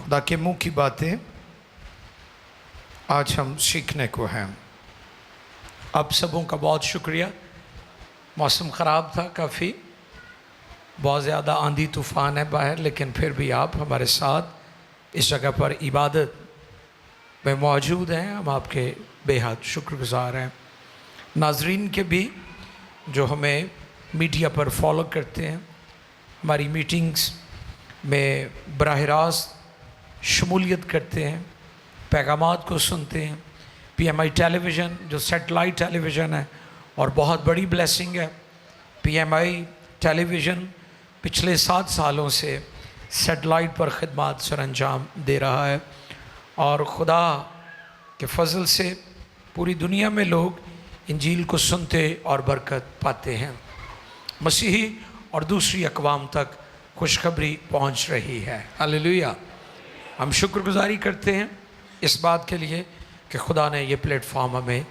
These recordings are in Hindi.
खुदा के मुंह की बातें आज हम सीखने को हैं। आप सबों का बहुत शुक्रिया। मौसम ख़राब था काफ़ी, बहुत ज़्यादा आंधी तूफ़ान है बाहर, लेकिन फिर भी आप हमारे साथ इस जगह पर इबादत में मौजूद हैं। हम आपके बेहद शुक्रगुज़ार हैं। नाजरीन के भी जो हमें मीडिया पर फॉलो करते हैं, हमारी मीटिंग्स में बराह रास्त शमूलियत करते हैं, पैगामात को सुनते हैं। PMI टेलीविज़न जो सैटेलाइट टेलीविज़न है और बहुत बड़ी ब्लेसिंग है। PMI टेलीविज़न पिछले 7 सालों से सैटेलाइट पर ख़िदमत सरअंजाम दे रहा है और खुदा के फजल से पूरी दुनिया में लोग इंजील को सुनते और बरकत पाते हैं। मसीही और दूसरी अक़वाम तक खुशखबरी पहुंच रही है। हालेलुया। हम शुक्रगुजारी करते हैं इस बात के लिए कि खुदा ने ये प्लेटफॉर्म हमें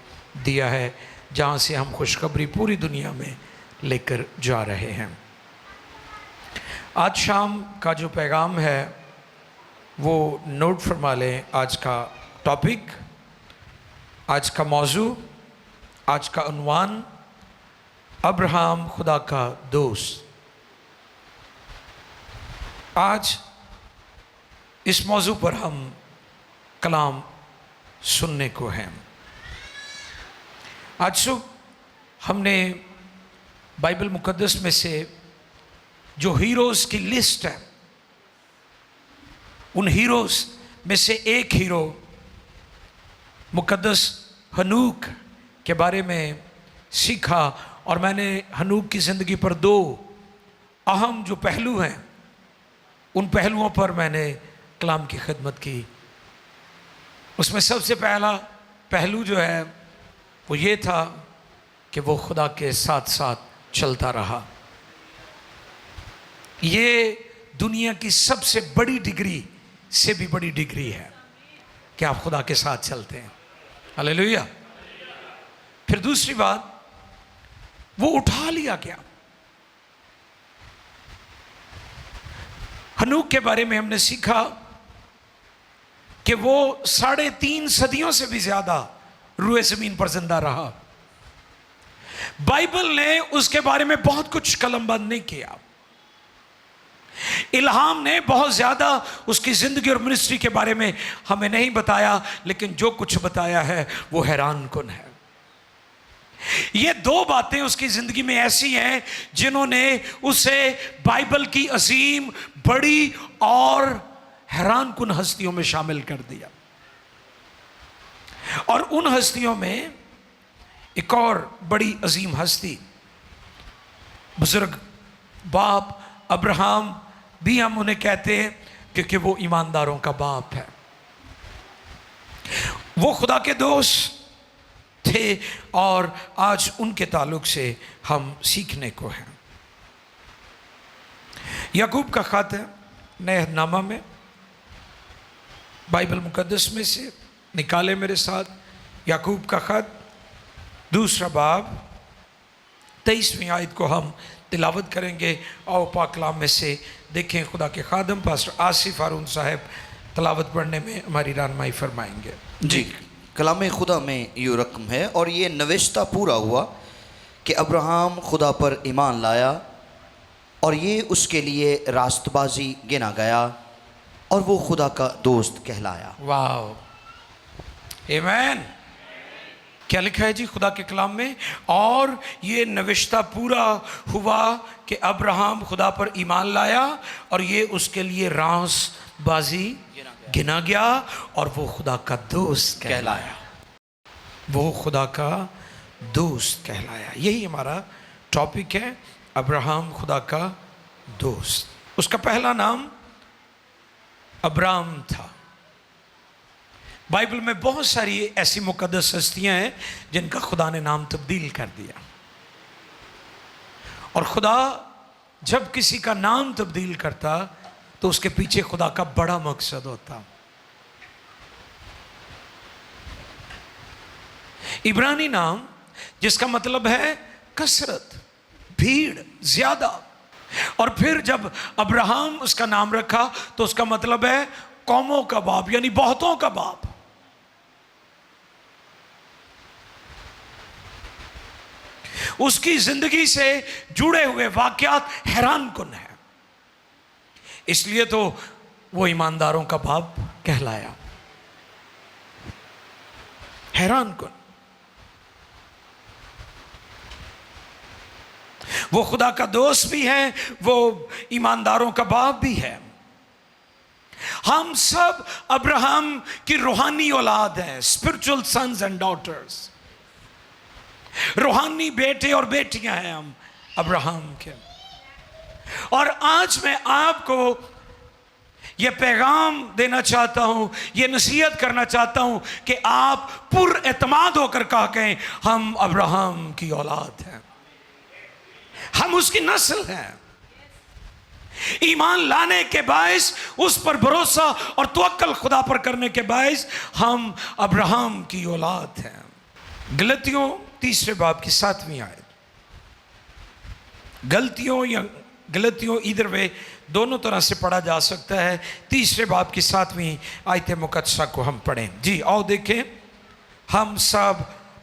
दिया है जहाँ से हम खुशखबरी पूरी दुनिया में लेकर जा रहे हैं। आज शाम का जो पैगाम है वो नोट फरमा लें। आज का टॉपिक, आज का मौजू, आज का उन्वान, अब्राहम खुदा का दोस्त। आज इस मौजू पर हम कलाम सुनने को हैं। आज सुबह हमने बाइबल मुकद्दस में से जो हीरोज़ की लिस्ट है, उन हीरोज़ में से एक हीरो मुकद्दस हनूक के बारे में सीखा और मैंने हनूक की ज़िंदगी पर 2 अहम जो पहलू हैं, उन पहलुओं पर मैंने कलाम की खिदमत की। उसमें सबसे पहला पहलू जो है वो ये था कि वो खुदा के साथ साथ चलता रहा। ये दुनिया की सबसे बड़ी डिग्री से भी बड़ी डिग्री है कि आप खुदा के साथ चलते हैं। हालेलुया। फिर दूसरी बात, वो उठा लिया गया। हनूक के बारे में हमने सीखा कि वो 3.5 सदियों से भी ज्यादा रूए ज़मीन पर जिंदा रहा। बाइबल ने उसके बारे में बहुत कुछ कलमबंद नहीं किया। इल्हाम ने बहुत ज्यादा उसकी जिंदगी और मिनिस्ट्री के बारे में हमें नहीं बताया, लेकिन जो कुछ बताया है वो हैरान कुन है। ये 2 बातें उसकी ज़िंदगी में ऐसी हैं जिन्होंने उसे बाइबल की अजीम, बड़ी और हैरान कुन हस्तियों में शामिल कर दिया। और उन हस्तियों में एक और बड़ी अजीम हस्ती, बुजुर्ग बाप अब्राहम भी हम उन्हें कहते हैं क्योंकि वो ईमानदारों का बाप है। वो खुदा के दोस्त थे और आज उनके ताल्लुक से हम सीखने को हैं। याकूब का खत है नए नामा में, बाइबल मुकद्दस में से निकाले मेरे साथ। याकूब का खत 2 बाब 23वीं आयत को हम तिलावत करेंगे। और पाक कलाम में से देखें, खुदा के खादम पास्टर आसिफ हारून साहब तिलावत पढ़ने में हमारी रहनुमाई फरमाएंगे। जी, कलाम खुदा में यूँ रकम है, और ये नविश्ता पूरा हुआ कि अब्राहम खुदा पर ईमान लाया और ये उसके लिए रास्तबाजी गिना गया और वो खुदा का दोस्त कहलाया। वाह, आमीन। क्या लिखा है जी खुदा के कलाम में? और ये नविश्ता पूरा हुआ कि अब्राहम खुदा पर ईमान लाया और ये उसके लिए रास्तबाजी गिना गया और वो खुदा का दोस्त कहलाया। वो खुदा का दोस्त कहलाया। यही हमारा टॉपिक है, अब्राहम खुदा का दोस्त। उसका पहला नाम अब्राम था। बाइबल में बहुत सारी ऐसी मुकद्दस हस्तियां हैं जिनका खुदा ने नाम तब्दील कर दिया। और खुदा जब किसी का नाम तब्दील करता तो उसके पीछे खुदा का बड़ा मकसद होता। इब्रानी नाम जिसका मतलब है कसरत, भीड़, ज्यादा। और फिर जब अब्राहम उसका नाम रखा तो उसका मतलब है कौमों का बाप यानी बहुतों का बाप। उसकी जिंदगी से जुड़े हुए वाकयात हैरान कुन है, इसलिए तो वो ईमानदारों का बाप कहलाया। हैरान कुन, वो खुदा का दोस्त भी है, वो ईमानदारों का बाप भी है। हम सब अब्राहम की रूहानी औलाद हैं, स्पिरिचुअल सन्स एंड डॉटर्स। रूहानी बेटे और बेटियां हैं हम अब्राहम के। और आज मैं आपको यह पैगाम देना चाहता हूं, यह नसीहत करना चाहता हूं कि आप पुरएतमाद होकर कह कहें हम अब्राहम की औलाद हैं, हम उसकी नस्ल हैं। ईमान लाने के बायस, उस पर भरोसा और तवक्कल खुदा पर करने के बायस हम अब्राहम की औलाद हैं। गलतियों 3 बाब की 7वीं आयत। गलतियों या गलतियों इधर वे दोनों तरह से पढ़ा जा सकता है। 3 बाब की 7वीं आयत मुकद्दसा को हम पढ़ें। जी आओ देखें। हम सब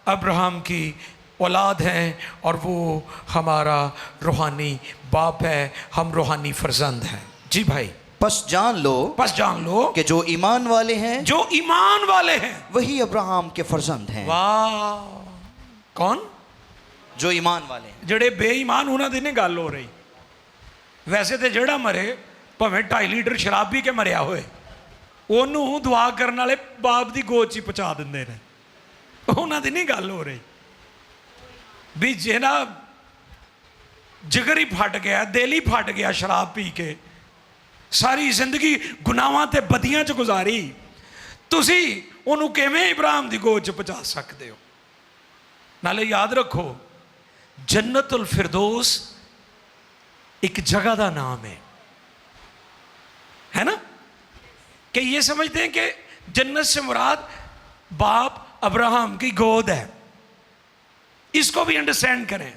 अब्राहम की औलाद हैं और वो हमारा रूहानी बाप है, हम रूहानी फर्जंद हैं। जी भाई। बस जान लो कि जो ईमान वाले हैं वही अब्राहम के फर्जंद हैं। वाह! कौन? जो ईमान वाले हैं। जड़े बेईमान उन्हां दी नहीं गल हो रही। वैसे तो जड़ा मरे भावें 2.5 लीटर शराब पी के मरिया होए, ओनू दुआ करने वाले बाप दी गोद च पहुंचा दिंदे ने। उन्हां दी नहीं गल हो रही भी जेना जिगर ही फट गया, दिल ही फट गया शराब पी के, सारी जिंदगी गुनाहां ते बदियां च गुजारी, तुसी ओनू किवें इब्राहिम दी गोद च पहुंचा सकते हो? नाले याद रखो, जन्नतुल फिरदौस एक जगह का नाम है ना? कि ये समझते हैं कि जन्नत से मुराद बाप अब्राहम की गोद है। इसको भी अंडरस्टैंड करें,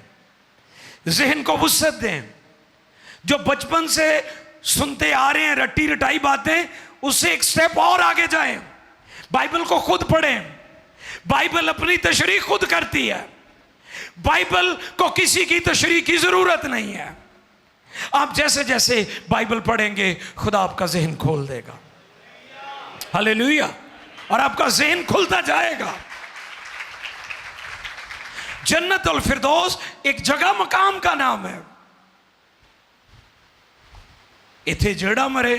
जहन को वुसअत दें। जो बचपन से सुनते आ रहे हैं रट्टी रटाई बातें, उससे एक स्टेप और आगे जाएं। बाइबल को खुद पढ़ें। बाइबल अपनी तशरीह खुद करती है। बाइबल को किसी की तशरीह की जरूरत नहीं है। आप जैसे जैसे बाइबल पढ़ेंगे खुदा आपका जहन खोल देगा। हालेलुया! और आपका जहन खुलता जाएगा। जन्नतुल फिरदौस एक जगह मकाम का नाम है। इथे जेड़ा मरे,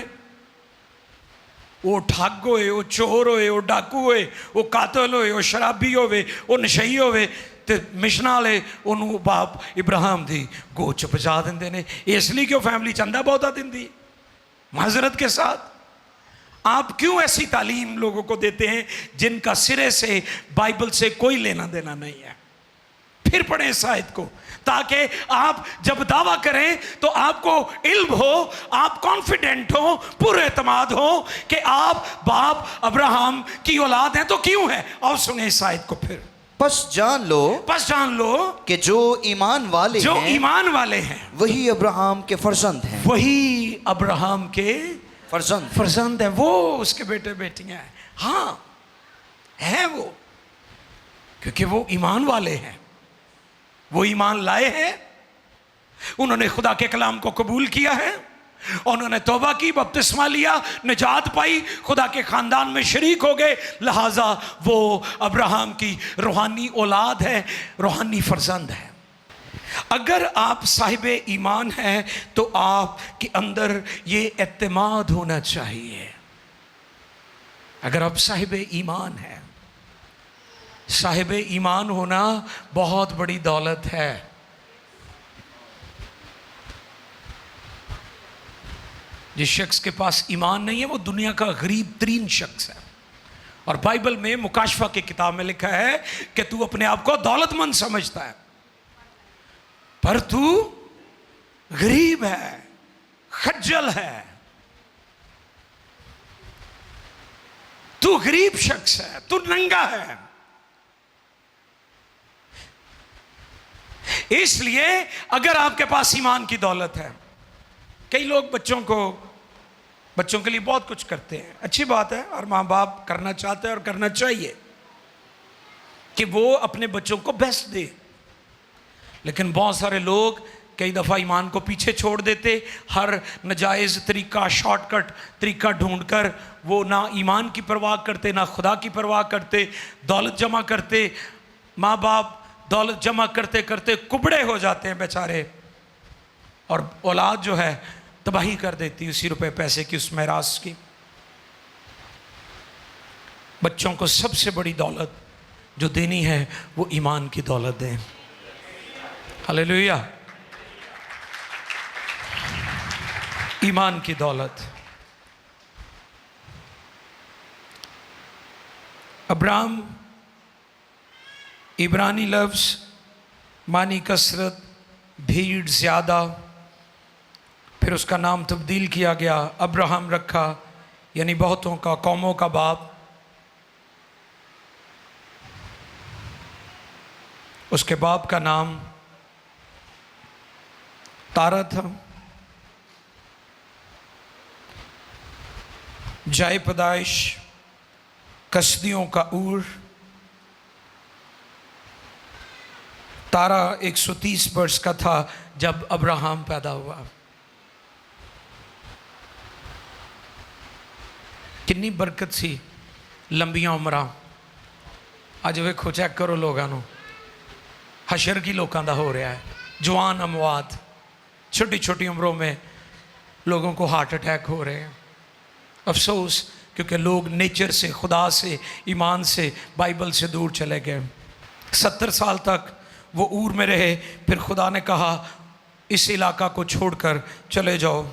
वो ठग होए, वो चोर होए, वो डाकू होए, वो कातल होए, वो शराबी होवे, वो नशई होवे, ते मिशना वाले उन्होंने बाप इब्राहिम दी गोद च पहुंचा देंदे ने। इसलिए क्यों फैमिली चंदा बहुता दिंदी माजरत के साथ। आप क्यों ऐसी तालीम लोगों को देते हैं जिनका सिरे से बाइबल से कोई लेना देना नहीं है? फिर पढ़ें इस आयत को, ताकि आप जब दावा करें तो आपको इल्म हो, आप कॉन्फिडेंट हो, पूरे एतमाद हो कि आप बाप अब्राहम की औलाद हैं। तो क्यों है? और सुने इस आयत को फिर। बस जान लो कि जो ईमान वाले हैं वही अब्राहम के फर्जंद हैं। वही अब्राहम के फर्जंद हैं। वो उसके बेटे बेटियां हैं। हाँ हैं वो, क्योंकि वो ईमान वाले हैं, वो ईमान लाए हैं, उन्होंने खुदा के कलाम को कबूल किया है, उन्होंने तौबा की, बपतिस्मा लिया, निजात पाई, खुदा के खानदान में शरीक हो गए। लिहाजा वो अब्राहम की रूहानी औलाद है, रूहानी फर्जंद है। अगर आप साहिब ईमान हैं तो आपके अंदर ये एतमाद होना चाहिए। अगर आप साहिब ईमान हैं, साहिब ईमान होना बहुत बड़ी दौलत है। जिस शख्स के पास ईमान नहीं है वो दुनिया का गरीब तरीन शख्स है। और बाइबल में मुकाशफा की किताब में लिखा है कि तू अपने आप को दौलतमंद समझता है, पर तू गरीब है, खज्जल है, तू गरीब शख्स है, तू नंगा है। इसलिए अगर आपके पास ईमान की दौलत है, कई लोग बच्चों को बच्चों के लिए बहुत कुछ करते हैं, अच्छी बात है, और माँ बाप करना चाहते हैं और करना चाहिए कि वो अपने बच्चों को बेस्ट दे। लेकिन बहुत सारे लोग कई दफ़ा ईमान को पीछे छोड़ देते, हर नाजायज़ तरीका, शॉर्टकट तरीका ढूंढकर वो ना ईमान की परवाह करते, ना खुदा की परवाह करते, दौलत जमा करते। माँ बाप दौलत जमा करते करते कुबड़े हो जाते हैं बेचारे, और औलाद जो है तबाही कर देती उसी रुपए पैसे की, उस मेरास की। बच्चों को सबसे बड़ी दौलत जो देनी है वो ईमान की दौलत दें। हालेलुया, ईमान की दौलत। अब्राहम इब्रानी लफ्ज़ मानी कसरत, भीड़ ज़्यादा, फिर उसका नाम तब्दील किया गया, अब्राहम रखा, यानी बहुतों का, कौमों का बाप। उसके बाप का नाम तारा था। जाए पैदाइश कसदियों का ऊर। तारा 130 वर्ष का था जब अब्राहम पैदा हुआ। कितनी बरकत सी, लंबियां उम्रां। अज वेखो चेक करो लोगों को, हशर की लोगों का हो रहा है, जवान अमवात, छोटी छोटी उम्रों में लोगों को हार्ट अटैक हो रहे हैं। अफसोस, क्योंकि लोग नेचर से, खुदा से, ईमान से, बाइबल से दूर चले गए। 70 साल तक वो ऊर में रहे, फिर खुदा ने कहा इस इलाका को छोड़कर चले जाओ,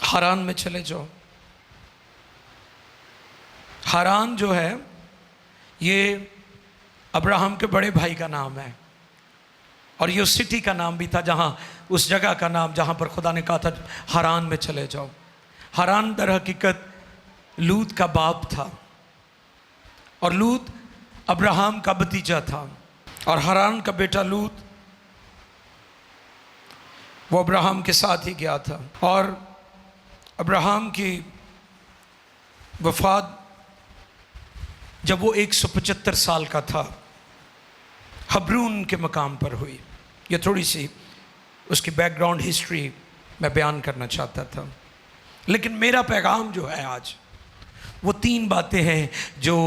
हारान में चले जाओ। हारान जो है ये अब्राहम के बड़े भाई का नाम है, और ये उस सिटी का नाम भी था, जहाँ, उस जगह का नाम जहाँ पर खुदा ने कहा था हारान में चले जाओ। हारान दर हकीकत लूत का बाप था, और लूत अब्राहम का भतीजा था, और हारान का बेटा लूत वो अब्राहम के साथ ही गया था। और अब्राहम की वफात जब वो 175 साल का था, हब्रून के मकाम पर हुई। ये थोड़ी सी उसकी बैकग्राउंड हिस्ट्री मैं बयान करना चाहता था। लेकिन मेरा पैगाम जो है आज, वो 3 बातें हैं जो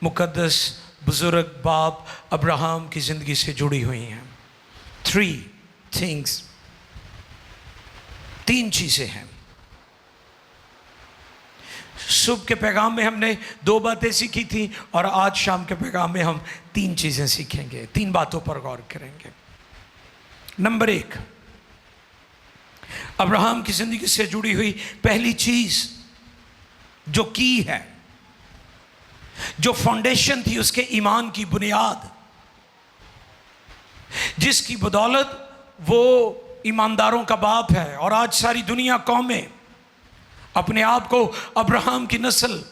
मुकद्दस बुज़ुर्ग बाप अब्राहम की ज़िंदगी से जुड़ी हुई हैं। 3 थिंग्स, 3 चीज़ें हैं। सुबह के पैगाम में हमने 2 बातें सीखी थी, और आज शाम के पैगाम में हम 3 चीज़ें सीखेंगे, 3 बातों पर गौर करेंगे। नंबर 1, अब्राहम की ज़िंदगी से जुड़ी हुई पहली चीज़ जो की है, जो फाउंडेशन थी, उसके ईमान की बुनियाद, जिसकी बदौलत वो ईमानदारों का बाप है। और आज सारी दुनिया, कौमें अपने आप को अब्राहम की नस्ल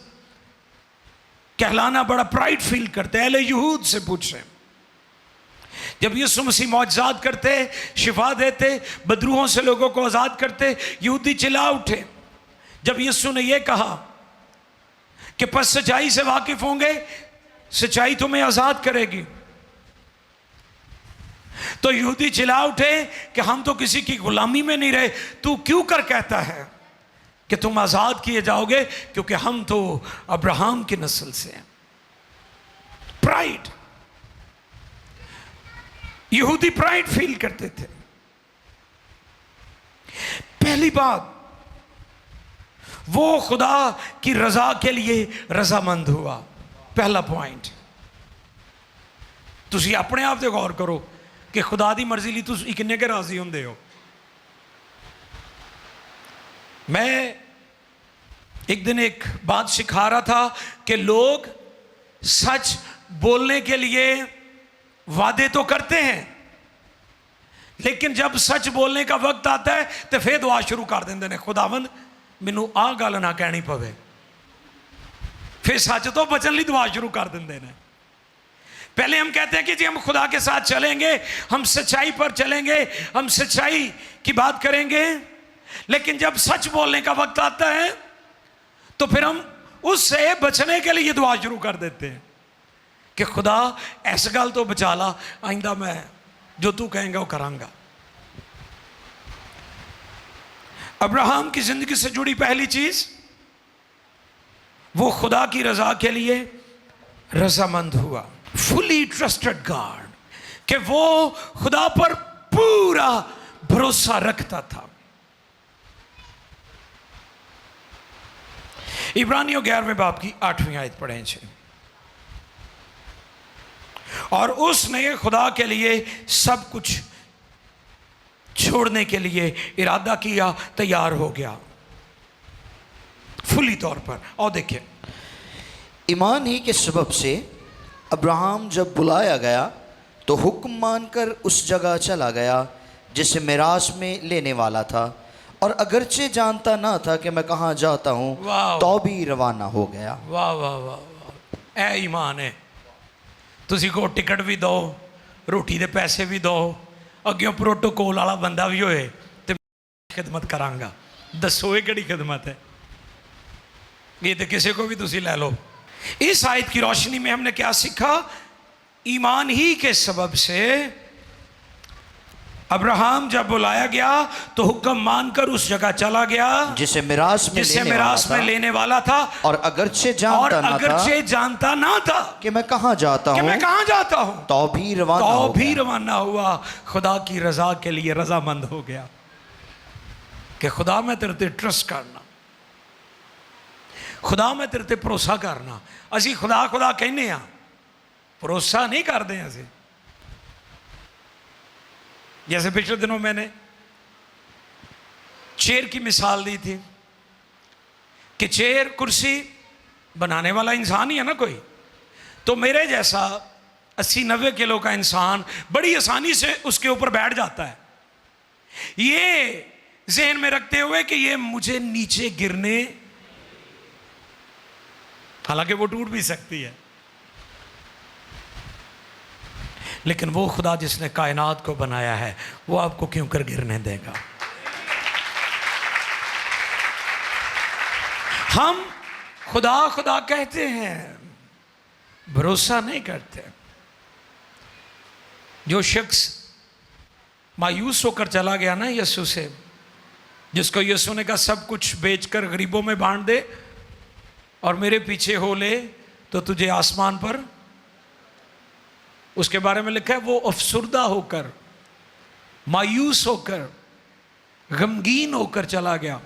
कहलाना बड़ा प्राइड फील करते हैं। अहले यहूद से पूछें, जब यीशु मसीह मौजज़ात करते, शिफा देते, बदरूहों से लोगों को आज़ाद करते, यहूदी चिल्ला उठे। जब यीशु ने यह कहा कि बस सच्चाई से वाकिफ होंगे, सच्चाई तुम्हें आज़ाद करेगी, तो यहूदी चिल्ला उठे कि हम तो किसी की गुलामी में नहीं रहे, तू क्यों कर कहता है कि तुम आज़ाद किए जाओगे, क्योंकि हम तो अब्राहम की नस्ल से हैं। प्राइड, यहूदी प्राइड फील करते थे। पहली बात, वो खुदा की रजा के लिए रजामंद हुआ। पहला पॉइंट, तुसी अपने आप से गौर करो कि खुदा दी मर्जी ली तुसी किन्ने के राजी होंदे हो। मैं एक दिन एक बात सिखा रहा था कि लोग सच बोलने के लिए वादे तो करते हैं, लेकिन जब सच बोलने का वक्त आता है तो फिर दुआ शुरू कर देंगे ने, खुदावंद मैनू आ गल ना कहनी पवे। फिर सच तो बचन ली दुआ शुरू कर देंगे ने। पहले हम कहते हैं कि जी हम खुदा के साथ चलेंगे, हम सच्चाई पर चलेंगे, हम सच्चाई की बात करेंगे, लेकिन जब सच बोलने का वक्त आता है तो फिर हम उससे बचने के लिए दुआ शुरू कर देते हैं कि खुदा ऐसा गल तो बचा ला, आइंदा मैं जो तू कहेंगे वो करांगा। अब्राहम की जिंदगी से जुड़ी पहली चीज, वो खुदा की रजा के लिए रजामंद हुआ, फुली ट्रस्टेड गॉड, कि वो खुदा पर पूरा भरोसा रखता था। इब्रानियों 11वें बाब की 8वीं आयत पढ़ें छे। और उसने खुदा के लिए सब कुछ छोड़ने के लिए इरादा किया, तैयार हो गया फुली तौर पर। और देखिए, ईमान ही के सबब से अब्राहम जब बुलाया गया तो हुक्म मानकर उस जगह चला गया जिसे मिरास में लेने वाला था, और अगरचे जानता ना था कि मैं कहाँ जाता हूँ, तो भी रवाना हो गया। वाह वाह वाह वाह, ए ईमान है। तुसी को टिकट भी दो, रोटी दे पैसे भी दो, अगे प्रोटोकॉल वाला बंदा भी होए तो खिदमत करांगा। दसो ये केड़ी खिदमत है? ये तो किसी को भी तुसी ले लो। इस आयत की रोशनी में हमने क्या सीखा? ईमान ही के सबब से अब्राहम जब बुलाया गया तो हुक्म मानकर उस जगह चला गया जिसे मिरास में लेने वाला था, और अगरचे जानता ना था कि मैं कहाँ जाता हूँ, तो भी रवाना हुआ। खुदा की रजा के लिए रजामंद हो गया कि खुदा मैं तेरे ते ट्रस्ट करना, खुदा मैं तेरे ते भरोसा करना। असी खुदा खुदा कहने आ, भरोसा नहीं करते असी। जैसे पिछले दिनों मैंने चेयर की मिसाल दी थी कि चेयर कुर्सी बनाने वाला इंसान ही है ना कोई, तो मेरे जैसा 80-90 किलो का इंसान बड़ी आसानी से उसके ऊपर बैठ जाता है, ये जहन में रखते हुए कि ये मुझे नीचे गिरने, हालांकि वो टूट भी सकती है, लेकिन वो खुदा जिसने कायनात को बनाया है वो आपको क्यों कर गिरने देगा? हम खुदा खुदा कहते हैं, भरोसा नहीं करते। जो शख्स मायूस होकर चला गया ना यीशु से, जिसको यीशु ने कहा सब कुछ बेचकर गरीबों में बांट दे और मेरे पीछे हो ले तो तुझे आसमान पर, उसके बारे में लिखा है वो अफसुर्दा होकर, मायूस होकर, गमगीन होकर चला गया।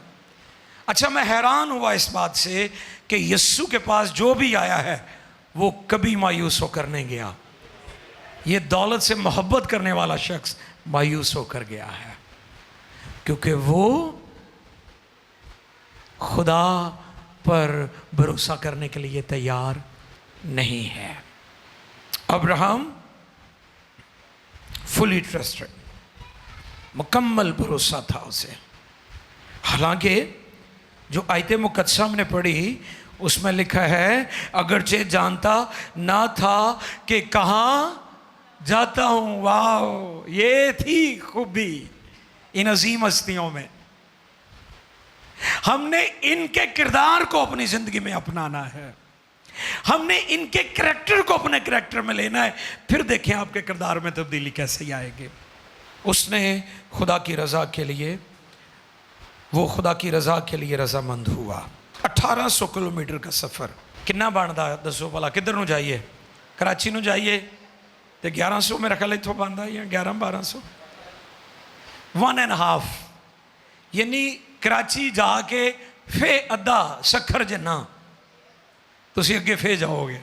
अच्छा, मैं हैरान हुआ इस बात से कि यीशु के पास जो भी आया है वो कभी मायूस होकर नहीं गया। ये दौलत से मोहब्बत करने वाला शख्स मायूस होकर गया है, क्योंकि वो खुदा पर भरोसा करने के लिए तैयार नहीं है। अब्राहम फुली ट्रस्टेड, मुकम्मल भरोसा था उसे। हालांकि जो आयत मुकद्दसा हमने पढ़ी उसमें लिखा है अगरचे जानता ना था कि कहाँ जाता हूँ। वाह, ये थी खूबी इन अजीम हस्तियों में। हमने इनके किरदार को अपनी जिंदगी में अपनाना है, हमने इनके करैक्टर को अपने करैक्टर में लेना है, फिर देखें आपके किरदार में तब्दीली कैसे आएगी। उसने खुदा की रजा के लिए, वो खुदा की रजा के लिए रजामंद हुआ। 1800 किलोमीटर का सफ़र कितना बनता दसो भला? किधर नू जाइए? कराची नू जाइए तो 1100 मेरा ख्याल इतों बनता है, या 1100-1200, 1.5, यानी कराची जाके फे अद्धा सखर जिन्ना तुसी अगे फे जाओगे।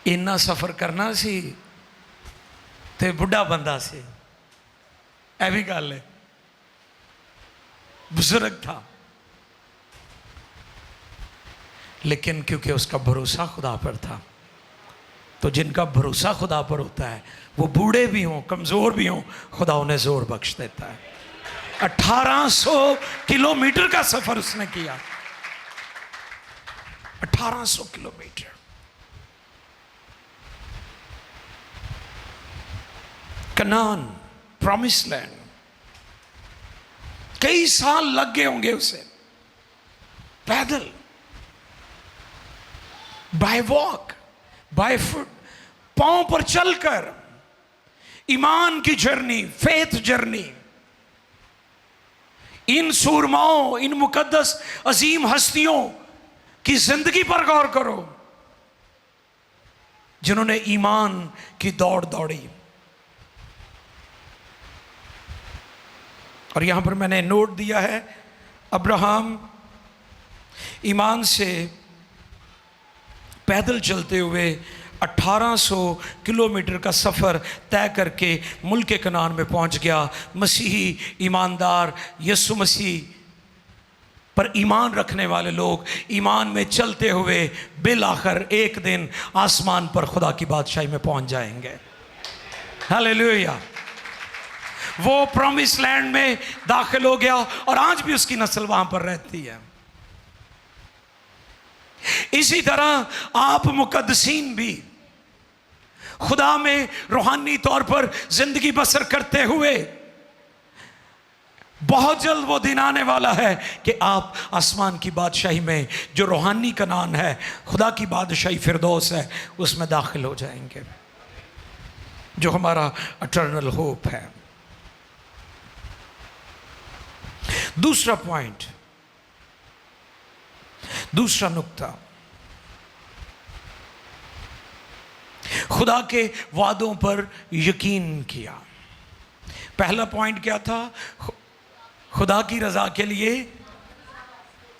इन्ना सफ़र करना सी ते बुढ़ा बंदा सी, ऐ भी गल है, बुजुर्ग था, लेकिन क्योंकि उसका भरोसा खुदा पर था, तो जिनका भरोसा खुदा पर होता है वो बूढ़े भी हों, कमज़ोर भी हों, खुदा उन्हें जोर बख्श देता है। 1800 किलोमीटर का सफ़र उसने किया, 1800 किलोमीटर। Kanan, promise land. कई साल लग गए होंगे उसे, पैदल, बाय वॉक, बाय फुट, पांव पर चलकर, ईमान की जर्नी, फेथ जर्नी। इन सूरमाओं, इन मुकद्दस अजीम हस्तियों की जिंदगी पर गौर करो, जिन्होंने ईमान की दौड़ दौड़ी। और यहां पर मैंने नोट दिया है, अब्राहम ईमान से पैदल चलते हुए 1800 किलोमीटर का सफ़र तय करके मुल्क कनान में पहुंच गया। मसीही ईमानदार यीशु मसीह पर ईमान रखने वाले लोग ईमान में चलते हुए बिल आखिर एक दिन आसमान पर खुदा की बादशाही में पहुंच जाएंगे। हालेलुया। वो प्रॉमिस लैंड में दाखिल हो गया और आज भी उसकी नस्ल वहां पर रहती है। इसी तरह आप मुकद्दसीन भी खुदा में रूहानी तौर पर जिंदगी बसर करते हुए, बहुत जल्द वो दिन आने वाला है कि आप आसमान की बादशाही में, जो रूहानी कनान है, खुदा की बादशाही फिरदौस है, उसमें दाखिल हो जाएंगे, जो हमारा इटर्नल होप है। दूसरा पॉइंट, दूसरा नुक्ता, खुदा के वादों पर यकीन किया। पहला पॉइंट क्या था? खुदा की रजा के लिए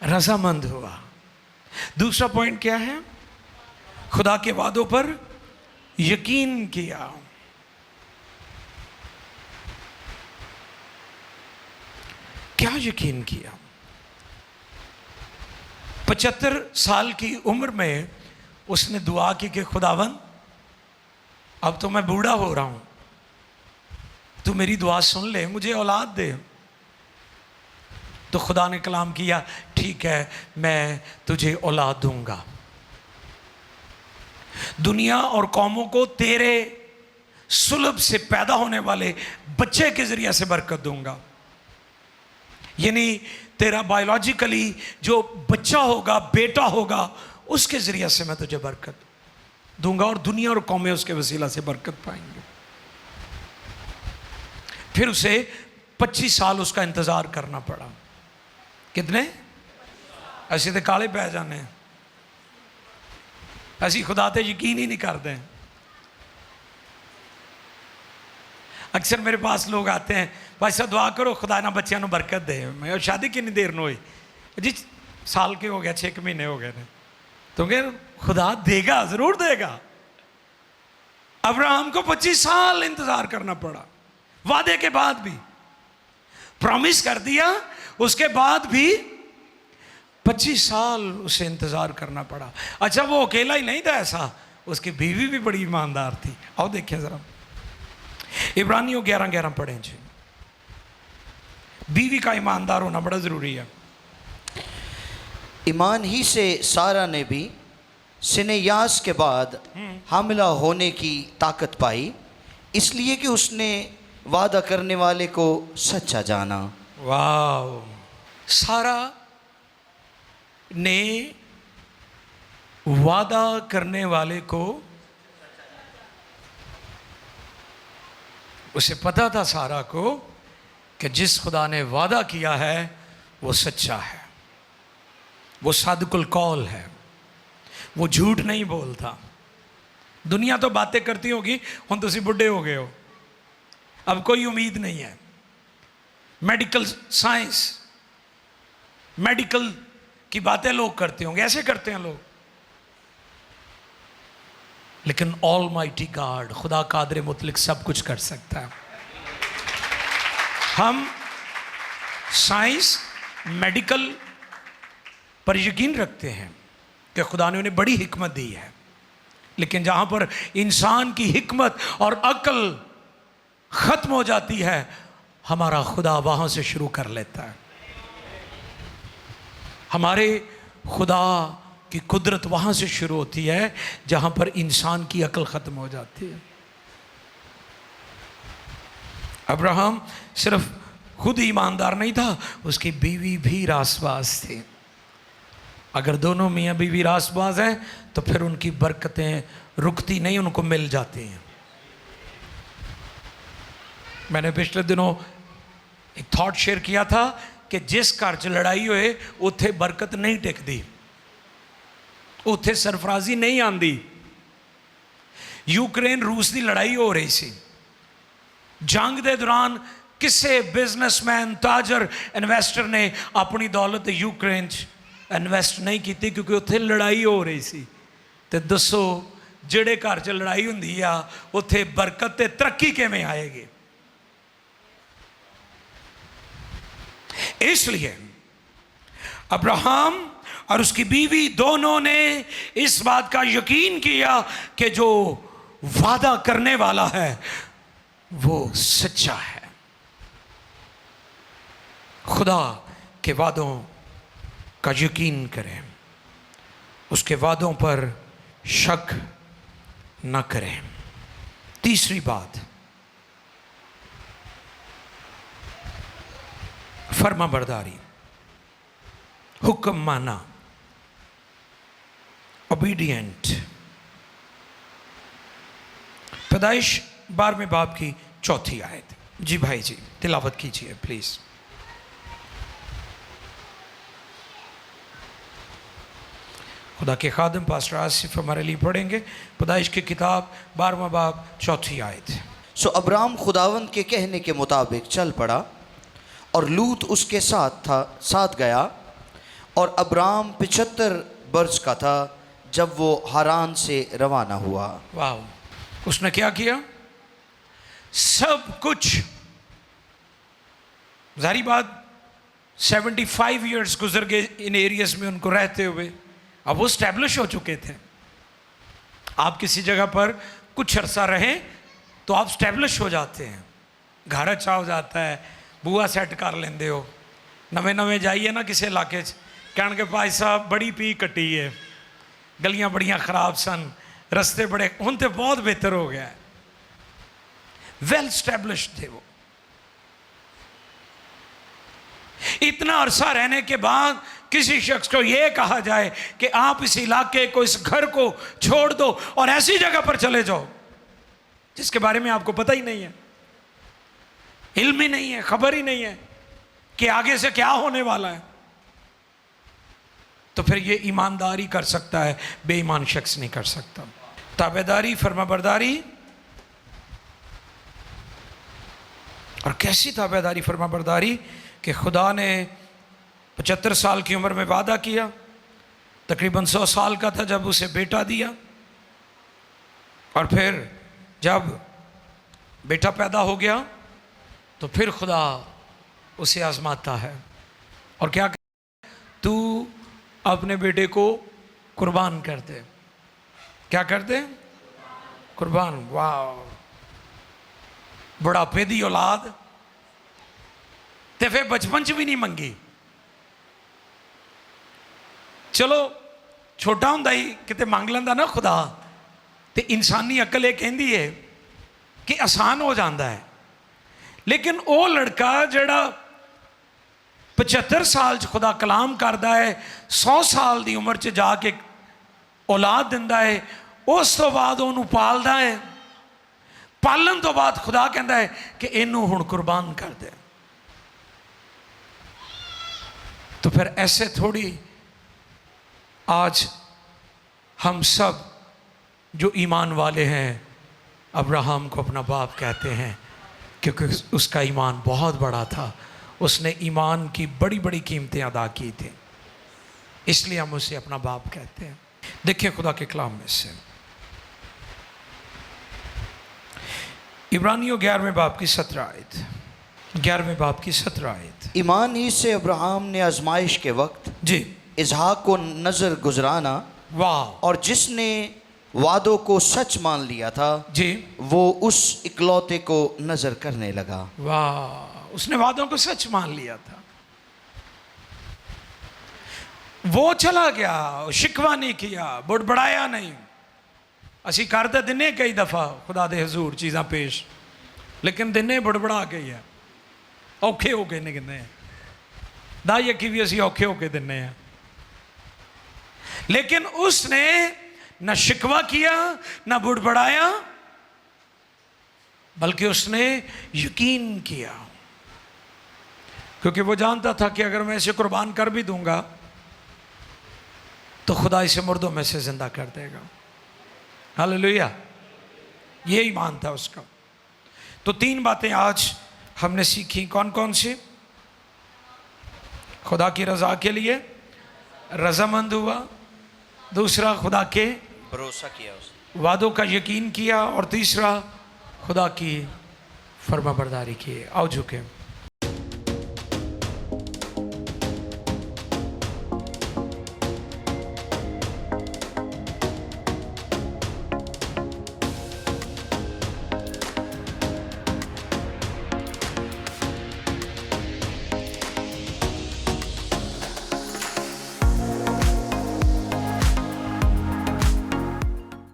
रजामंद हुआ। दूसरा पॉइंट क्या है? खुदा के वादों पर यकीन किया। क्या यकीन किया? 75 साल की उम्र में उसने दुआ की कि खुदावन, अब तो मैं बूढ़ा हो रहा हूं, तू मेरी दुआ सुन ले, मुझे औलाद दे। तो खुदा ने कलाम किया, ठीक है, मैं तुझे औलाद दूंगा, दुनिया और कौमों को तेरे सुलभ से पैदा होने वाले बच्चे के जरिए से बरकत दूंगा। यानी तेरा बायोलॉजिकली जो बच्चा होगा, बेटा होगा, उसके जरिए से मैं तुझे बरकत दूंगा और दुनिया और कौमें उसके वसीला से बरकत पाएंगे। फिर उसे 25 साल उसका इंतजार करना पड़ा। कितने? ऐसे तो काले पै जाने, ऐसी खुदा ते यकीन ही नहीं करते। अक्सर मेरे पास लोग आते हैं, भाई साहब दुआ करो खुदा ना बच्चों को बरकत दे। मैं शादी कितनी देर न हुई जी? साल के हो गया, 6 महीने हो गए ने। तो कह खुदा देगा, जरूर देगा। अब्राहम को 25 साल इंतजार करना पड़ा, वादे के बाद भी। प्रॉमिस कर दिया, उसके बाद भी 25 साल उसे इंतजार करना पड़ा। अच्छा, वो अकेला ही नहीं था ऐसा, उसकी बीवी भी बड़ी ईमानदार थी। आओ देखें जरा, इब्रानियों 11:11 पढ़ें जी। बीवी का ईमानदार होना बड़ा जरूरी है। ईमान ही से सारा ने भी सिनेयास के बाद हामिला होने की ताकत पाई, इसलिए कि उसने वादा करने वाले को सच्चा जाना। वाह! सारा ने वादा करने वाले को, उसे पता था सारा को कि जिस खुदा ने वादा किया है वो सच्चा है, वो सादिकुल कौल है, वो झूठ नहीं बोलता। दुनिया तो बातें करती होगी, हुण तुसीं बुढ़े हो गए हो, अब कोई उम्मीद नहीं है। मेडिकल साइंस, मेडिकल की बातें लोग करते होंगे, ऐसे करते हैं लोग। लेकिन ऑलमाइटी गॉड, खुदा कादर मुतलक सब कुछ कर सकता है। हम साइंस, मेडिकल पर यकीन रखते हैं कि खुदा ने उन्हें बड़ी हिकमत दी है, लेकिन जहां पर इंसान की हिकमत और अक्ल खत्म हो जाती है, हमारा खुदा वहां से शुरू कर लेता है। हमारे खुदा की कुदरत वहां से शुरू होती है जहां पर इंसान की अक्ल खत्म हो जाती है। अब्राहम सिर्फ खुद ईमानदार नहीं था, उसकी बीवी भी रासबाज थी। अगर दोनों मियाँ बीवी रासबाज हैं तो फिर उनकी बरकतें रुकती नहीं, उनको मिल जाती हैं। मैंने पिछले दिनों एक थॉट शेयर किया था कि जिस घर च लड़ाई होए उत्थे बरकत नहीं टिकती, उत्थे सरफराजी नहीं आती। यूक्रेन रूस की लड़ाई हो रही सी, जंग के दौरान किसी बिजनेसमैन ताजर इन्वेस्टर ने अपनी दौलत यूक्रेन इन्वेस्ट नहीं की, क्योंकि उत्थे लड़ाई हो रही सी। तो दसो जेड़े घर च लड़ाई हुंदी आ उत्थे बरकत ते तरक्की किवें आएगी? इसलिए अब्राहम और उसकी बीवी दोनों ने इस बात का यकीन किया कि जो वादा करने वाला है वो सच्चा है। खुदा के वादों का यकीन करें, उसके वादों पर शक न करें। तीसरी बात, फर्मा बरदारी, हुक्म माना, ओबीडियंट। पैदाइश 12वें बाब की 4थी आयत। जी भाई जी तिलावत कीजिए प्लीज। खुदा के खादम पास्टर आसिफ हमारे लिए पढ़ेंगे पैदाइश की किताब 12वां बाब 4थी आयत। सो अब्राम खुदावंद के कहने के मुताबिक चल पड़ा और लूत उसके साथ गया। और अब्राम 75 वर्ष का था जब वो हारान से रवाना हुआ। वाह, उसने क्या किया? सब कुछ, जारी बात 75 इयर्स गुजर गए इन एरियाज में उनको रहते हुए। अब वो स्टैब्लिश हो चुके थे। आप किसी जगह पर कुछ अरसा रहें तो आप स्टैब्लिश हो जाते हैं, घर अच्छा हो जाता है, बूआ सैट कर लेंदे हो। नवे नवे जाइए ना किसी इलाके कह के भाई साहब बड़ी पी कटी है, गलियां बड़ियां खराब सन, रस्ते बड़े, हुण तो बहुत बेहतर हो गया है। वेल स्टैब्लिश्ड थे वो। इतना अरसा रहने के बाद किसी शख्स को यह कहा जाए कि आप इस इलाके को, इस घर को छोड़ दो और ऐसी जगह पर चले जाओ जिसके बारे में आपको पता ही नहीं है, इल्म ही नहीं है, खबर ही नहीं है कि आगे से क्या होने वाला है, तो फिर ये ईमानदारी कर सकता है, बेईमान शख्स नहीं कर सकता। ताबेदारी, फरमाबरदारी। और कैसी ताबेदारी, फरमाबरदारी कि खुदा ने 75 साल की उम्र में वादा किया, तकरीबन 100 साल का था जब उसे बेटा दिया, और फिर जब बेटा पैदा हो गया तो फिर खुदा उसे आजमाता है और क्या कहता है? तू अपने बेटे को कुर्बान कर दे। क्या कर दे? कुर्बान। वाह, बुढ़ापे दी औलाद ते फिर बचपन च भी नहीं मंगी। चलो छोटा हुंदा ही किते मंग लैंदा ना खुदा, तो इंसानी अकल ये कहती है कि आसान हो जाता है। लेकिन वो लड़का जड़ा 75 साल च खुदा कलाम करता है, 100 साल की उम्र च जाके औलाद दिंदा है, उस तो बाद उन्होंने पालदा है, पालन तो बाद खुदा कहता है कि इनू हुण कुर्बान कर दे। तो फिर ऐसे थोड़ी आज हम सब जो ईमान वाले हैं अब्राहम को अपना बाप कहते हैं, क्योंकि उसका ईमान बहुत बड़ा था, उसने ईमान की बड़ी बड़ी कीमतें अदा की थी, इसलिए हम उसे अपना बाप कहते हैं। देखिए खुदा के कलाम में से इब्रानियों 11वें बाब की 17 आयत, 11वें बाब की 17 आयत। ईमान ही से अब्राहम ने आजमाइश के वक्त जी इसहाक को नजर गुजराना, वाह, और जिसने वादों को सच मान लिया था जी, वो उस इकलौते को नजर करने लगा। वाह, उसने वादों को सच मान लिया था, वो चला गया, शिकवा नहीं किया, बुड़बड़ाया नहीं। असी कर तो दिने कई दफ़ा खुदा दे हजूर चीज़ां पेश, लेकिन दिने बड़बड़ा गई है, औखे हो गए ने किन्ने दा यकी भी असी औखे होके दिने हैं। लेकिन उसने न शिकवा किया न बुड़बड़ाया, बल्कि उसने यकीन किया, क्योंकि वो जानता था कि अगर मैं इसे कुर्बान कर भी दूंगा तो खुदा इसे मुर्दों में से जिंदा कर देगा। हालेलुया, ये ईमान था उसका। तो 3 बातें आज हमने सीखी। कौन कौन सी? खुदा की रजा के लिए रजामंद हुआ, दूसरा खुदा के भरोसा किया उसने, वादों का यकीन किया, और तीसरा खुदा की फर्माबरदारी की। आओ झुके।